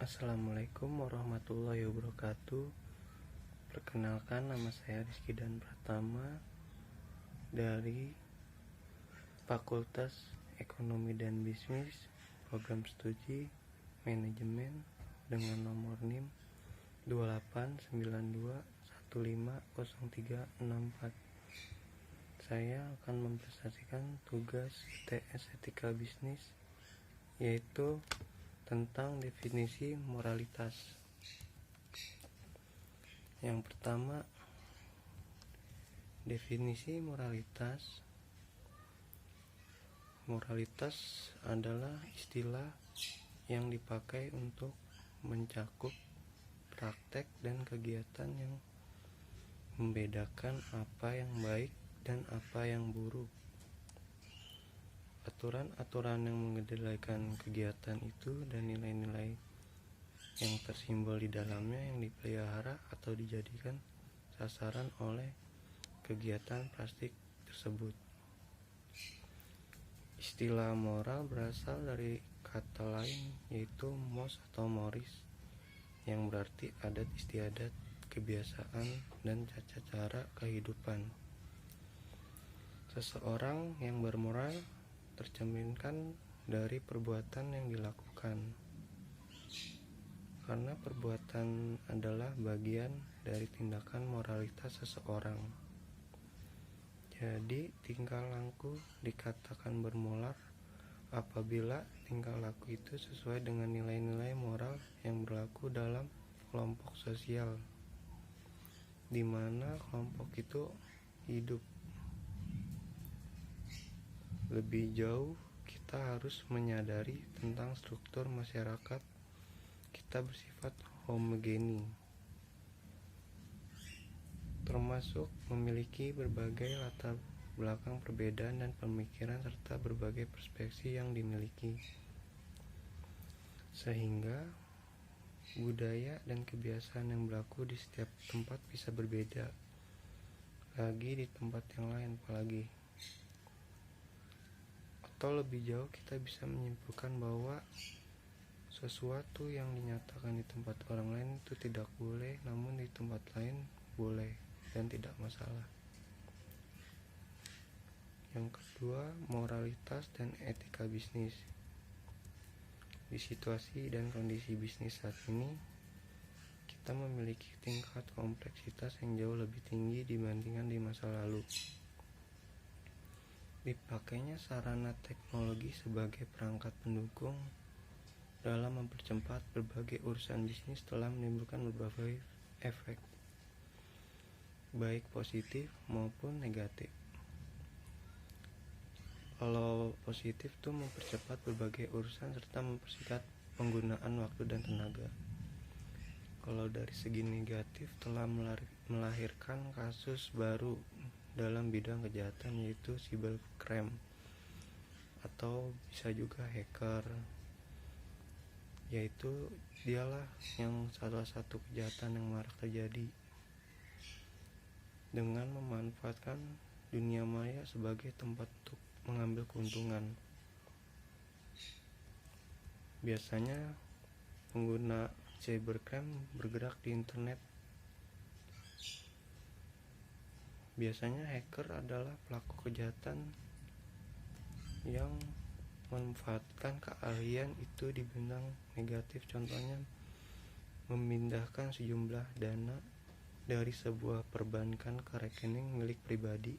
Assalamualaikum warahmatullahi wabarakatuh. Perkenalkan, nama saya Rizky dan Pratama dari Fakultas Ekonomi dan Bisnis, Program Studi Manajemen dengan nomor NIM 2892150364. Saya akan mempresentasikan tugas ITS Etika Bisnis, yaitu tentang definisi moralitas. Yang pertama, definisi moralitas. Moralitas adalah istilah yang dipakai untuk mencakup praktek dan kegiatan yang membedakan apa yang baik dan apa yang buruk. Aturan-aturan yang mengendalikan kegiatan itu dan nilai-nilai yang tersimbol di dalamnya yang dipelihara atau dijadikan sasaran oleh kegiatan praktik tersebut. Istilah moral berasal dari kata lain, yaitu mos atau moris, yang berarti adat istiadat, kebiasaan, dan tata cara kehidupan. Seseorang yang bermoral tercerminkan dari perbuatan yang dilakukan, karena perbuatan adalah bagian dari tindakan moralitas seseorang. Jadi tingkah laku dikatakan bermoral apabila tingkah laku itu sesuai dengan nilai-nilai moral yang berlaku dalam kelompok sosial, di mana kelompok itu hidup. Lebih jauh, kita harus menyadari tentang struktur masyarakat kita bersifat homogeni, termasuk memiliki berbagai latar belakang perbedaan dan pemikiran serta berbagai perspektif yang dimiliki, sehingga budaya dan kebiasaan yang berlaku di setiap tempat bisa berbeda lagi di tempat yang lain apalagi. Atau lebih jauh, kita bisa menyimpulkan bahwa sesuatu yang dinyatakan di tempat orang lain itu tidak boleh, namun di tempat lain boleh dan tidak masalah. Yang kedua, moralitas dan etika bisnis. Di situasi dan kondisi bisnis saat ini, kita memiliki tingkat kompleksitas yang jauh lebih tinggi dibandingkan di masa lalu. Dipakainya sarana teknologi sebagai perangkat pendukung dalam mempercepat berbagai urusan bisnis telah menimbulkan berbagai efek, baik positif maupun negatif. Kalau positif itu mempercepat berbagai urusan serta mempersingkat penggunaan waktu dan tenaga. Kalau dari segi negatif, telah melahirkan kasus baru dalam bidang kejahatan, yaitu cybercrime atau bisa juga hacker, yaitu dialah yang salah satu kejahatan yang marak terjadi dengan memanfaatkan dunia maya sebagai tempat untuk mengambil keuntungan. Biasanya pengguna cybercrime bergerak di internet. Biasanya hacker adalah pelaku kejahatan yang memanfaatkan keahlian itu di bidang negatif, contohnya memindahkan sejumlah dana dari sebuah perbankan ke rekening milik pribadi,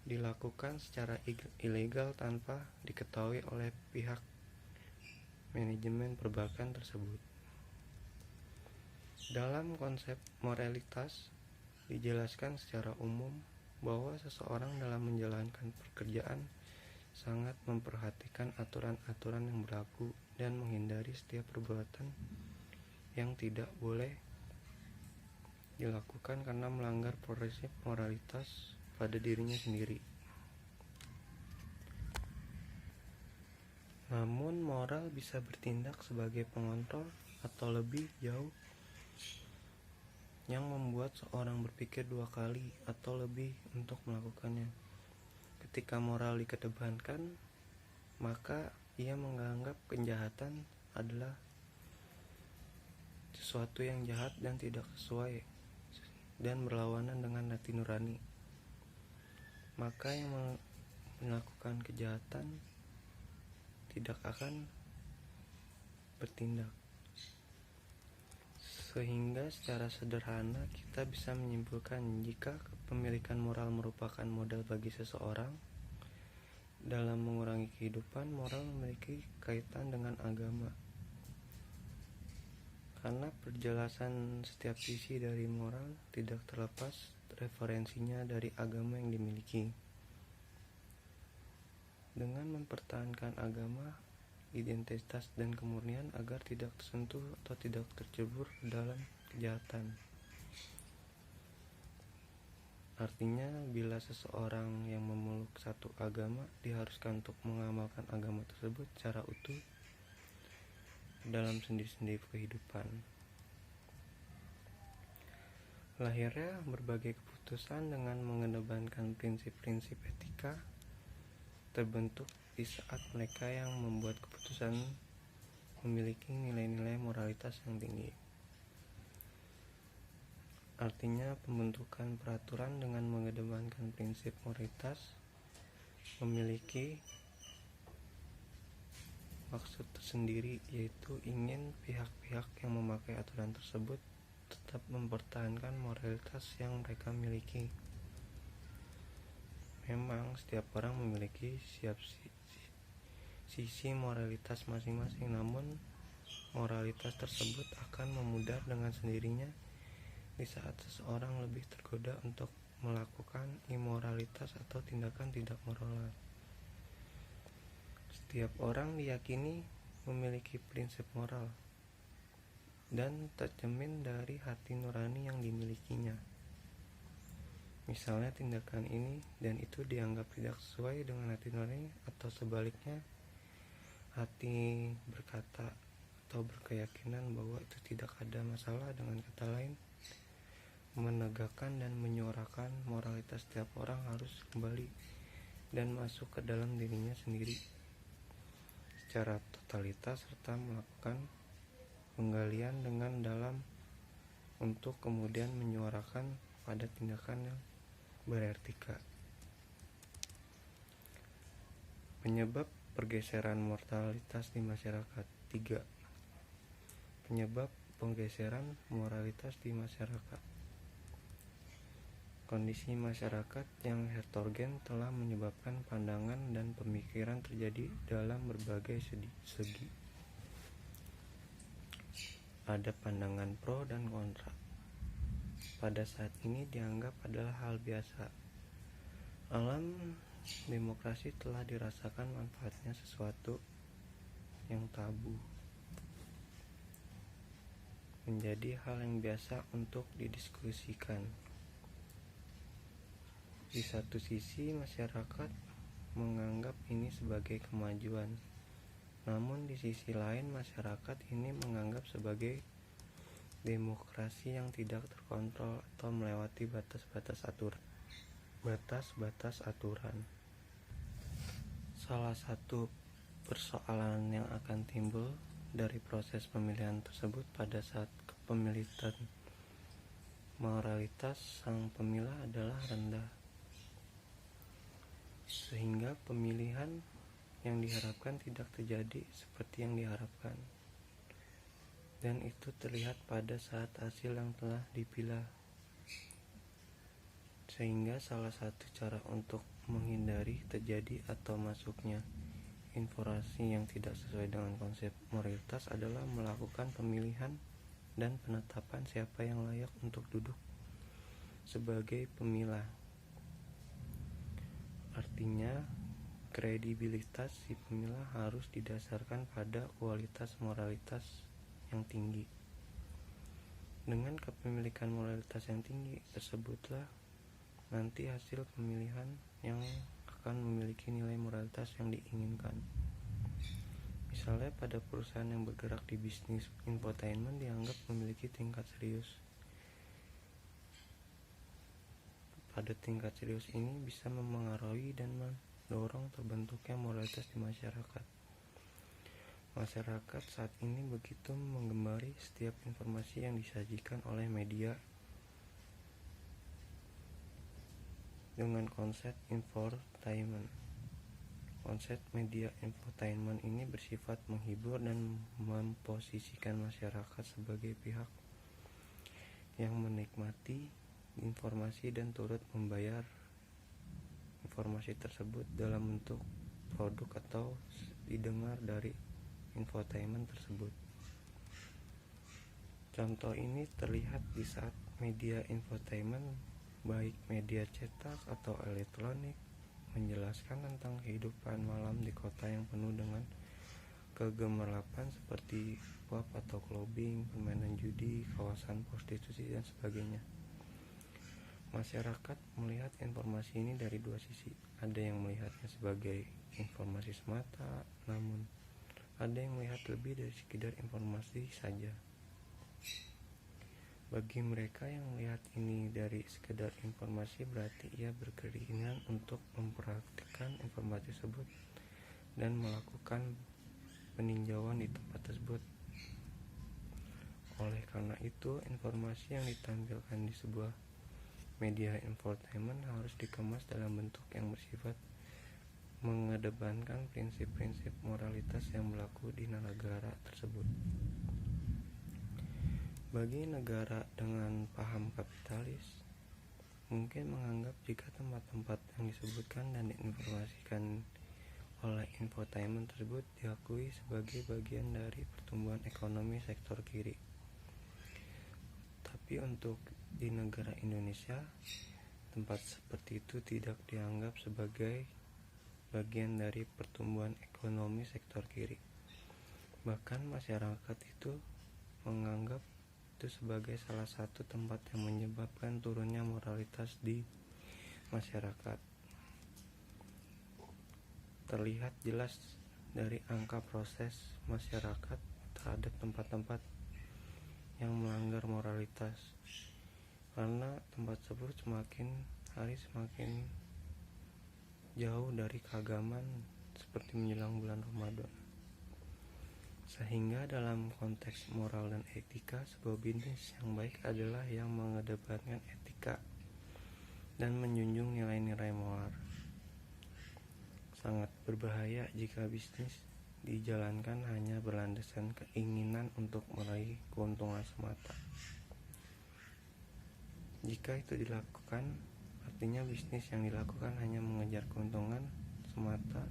dilakukan secara ilegal tanpa diketahui oleh pihak manajemen perbankan tersebut. Dalam konsep moralitas, dijelaskan secara umum bahwa seseorang dalam menjalankan pekerjaan sangat memperhatikan aturan-aturan yang berlaku dan menghindari setiap perbuatan yang tidak boleh dilakukan karena melanggar prinsip moralitas pada dirinya sendiri. Namun moral bisa bertindak sebagai pengontrol atau lebih jauh, yang membuat seorang berpikir dua kali atau lebih untuk melakukannya. Ketika moral dikedepankan, maka ia menganggap kejahatan adalah sesuatu yang jahat dan tidak sesuai dan berlawanan dengan hati nurani. Maka yang melakukan kejahatan tidak akan bertindak. Sehingga secara sederhana kita bisa menyimpulkan jika kepemilikan moral merupakan modal bagi seseorang dalam mengurangi kehidupan, moral memiliki kaitan dengan agama. Karena perjelasan setiap sisi dari moral tidak terlepas referensinya dari agama yang dimiliki. Dengan mempertahankan agama, identitas dan kemurnian agar tidak tersentuh atau tidak tercebur ke dalam kejahatan. Artinya, bila seseorang yang memeluk satu agama diharuskan untuk mengamalkan agama tersebut secara utuh dalam sendi-sendi kehidupan. Lahirnya berbagai keputusan dengan mengedepankan prinsip-prinsip etika terbentuk di saat mereka yang membuat keputusan memiliki nilai-nilai moralitas yang tinggi. Artinya, pembentukan peraturan dengan mengedepankan prinsip moralitas memiliki maksud tersendiri, yaitu ingin pihak-pihak yang memakai aturan tersebut tetap mempertahankan moralitas yang mereka miliki. Memang setiap orang memiliki sisi moralitas masing-masing, namun moralitas tersebut akan memudar dengan sendirinya di saat seseorang lebih tergoda untuk melakukan imoralitas atau tindakan tidak moral. Setiap orang diyakini memiliki prinsip moral dan tercermin dari hati nurani yang dimilikinya. Misalnya tindakan ini dan itu dianggap tidak sesuai dengan hati nurani, atau sebaliknya hati berkata atau berkeyakinan bahwa itu tidak ada masalah. Dengan kata lain, menegakkan dan menyuarakan moralitas setiap orang harus kembali dan masuk ke dalam dirinya sendiri secara totalitas, serta melakukan penggalian dengan dalam untuk kemudian menyuarakan pada tindakan yang beretika. Penyebab pergeseran moralitas di masyarakat. 3. Penyebab penggeseran moralitas di masyarakat. Kondisi masyarakat yang heterogen telah menyebabkan pandangan dan pemikiran terjadi dalam berbagai segi. Ada pandangan pro dan kontra. Pada saat ini dianggap adalah hal biasa. Alam demokrasi telah dirasakan manfaatnya sesuatu yang tabu menjadi hal yang biasa untuk didiskusikan. Di satu sisi, masyarakat menganggap ini sebagai kemajuan, namun di sisi lain masyarakat ini menganggap sebagai demokrasi yang tidak terkontrol atau melewati batas-batas aturan. Salah satu persoalan yang akan timbul dari proses pemilihan tersebut pada saat kepemilikan moralitas sang pemilah adalah rendah, sehingga pemilihan yang diharapkan tidak terjadi seperti yang diharapkan. Dan itu terlihat pada saat hasil yang telah dipilah. Sehingga salah satu cara untuk menghindari terjadi atau masuknya informasi yang tidak sesuai dengan konsep moralitas adalah melakukan pemilihan dan penetapan siapa yang layak untuk duduk sebagai pemilah. Artinya, kredibilitas si pemilah harus didasarkan pada kualitas moralitas yang tinggi. Dengan kepemilikan moralitas yang tinggi tersebutlah nanti hasil pemilihan yang akan memiliki nilai moralitas yang diinginkan. Misalnya pada perusahaan yang bergerak di bisnis infotainment dianggap memiliki tingkat serius. Pada tingkat serius ini bisa memengaruhi dan mendorong terbentuknya moralitas di masyarakat. Masyarakat saat ini begitu menggemari setiap informasi yang disajikan oleh media dengan konsep infotainment. Konsep media infotainment ini bersifat menghibur dan memposisikan masyarakat sebagai pihak yang menikmati informasi dan turut membayar informasi tersebut dalam bentuk produk atau didengar dari infotainment tersebut. Contoh ini terlihat di saat media infotainment, baik media cetak atau elektronik, menjelaskan tentang kehidupan malam di kota yang penuh dengan kegemaran seperti pub atau clubbing, permainan judi, kawasan prostitusi, dan sebagainya. Masyarakat melihat informasi ini dari dua sisi. Ada yang melihatnya sebagai informasi semata, namun ada yang melihat lebih dari sekedar informasi saja. Bagi mereka yang melihat ini dari sekedar informasi, berarti ia berkeinginan untuk mempraktikkan informasi tersebut dan melakukan peninjauan di tempat tersebut. Oleh karena itu, informasi yang ditampilkan di sebuah media infotainment harus dikemas dalam bentuk yang bersifat mengedepankan prinsip-prinsip moralitas yang berlaku di negara tersebut. Bagi negara dengan paham kapitalis, mungkin menganggap jika tempat-tempat yang disebutkan dan diinformasikan oleh infotainment tersebut diakui sebagai bagian dari pertumbuhan ekonomi sektor kiri. Tapi untuk di negara Indonesia, tempat seperti itu tidak dianggap sebagai bagian dari pertumbuhan ekonomi sektor kiri. Bahkan masyarakat itu menganggap itu sebagai salah satu tempat yang menyebabkan turunnya moralitas di masyarakat. Terlihat jelas dari angka proses masyarakat terhadap tempat-tempat yang melanggar moralitas, karena tempat tersebut semakin hari semakin jauh dari keagamaan seperti menjelang bulan Ramadan. Sehingga dalam konteks moral dan etika, sebuah bisnis yang baik adalah yang mengedepankan etika dan menjunjung nilai-nilai moral. Sangat berbahaya jika bisnis dijalankan hanya berlandaskan keinginan untuk meraih keuntungan semata. Jika itu dilakukan, artinya bisnis yang dilakukan hanya mengejar keuntungan semata.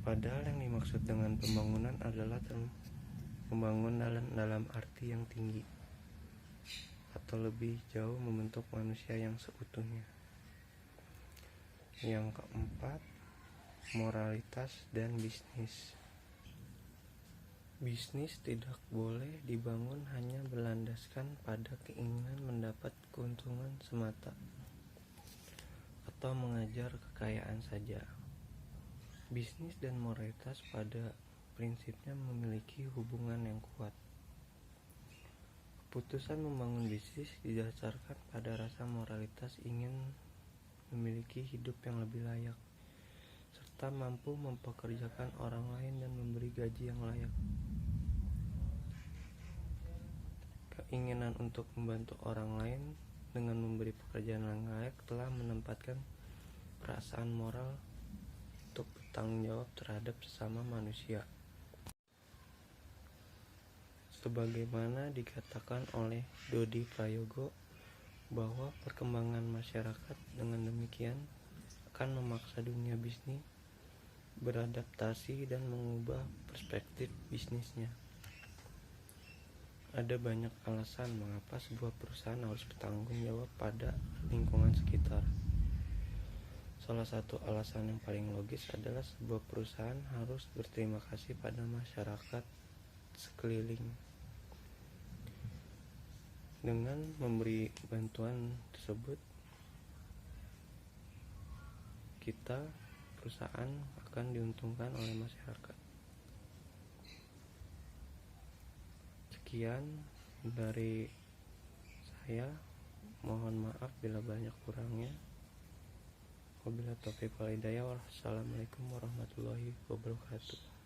Padahal yang dimaksud dengan pembangunan adalah pembangunan dalam arti yang tinggi, atau lebih jauh membentuk manusia yang seutuhnya. Yang keempat, moralitas dan bisnis. Bisnis tidak boleh dibangun hanya berlandaskan pada keinginan mendapat keuntungan semata atau mengejar kekayaan saja. Bisnis dan moralitas pada prinsipnya memiliki hubungan yang kuat. Keputusan membangun bisnis didasarkan pada rasa moralitas ingin memiliki hidup yang lebih layak, serta mampu mempekerjakan orang lain dan memberi gaji yang layak. Keinginan untuk membantu orang lain dengan memberi pekerjaan yang layak telah menempatkan perasaan moral untuk bertanggung jawab terhadap sesama manusia. Sebagaimana dikatakan oleh Dodi Prayogo bahwa perkembangan masyarakat dengan demikian akan memaksa dunia bisnis beradaptasi dan mengubah perspektif bisnisnya. Ada banyak alasan mengapa sebuah perusahaan harus bertanggung jawab pada lingkungan sekitar. Salah satu alasan yang paling logis adalah sebuah perusahaan harus berterima kasih pada masyarakat sekeliling. Dengan memberi bantuan tersebut, perusahaan akan diuntungkan oleh masyarakat. Sekian dari saya, mohon maaf bila banyak kurangnya. Wabillahi taufiq wal hidayah. Wassalamualaikum warahmatullahi wabarakatuh.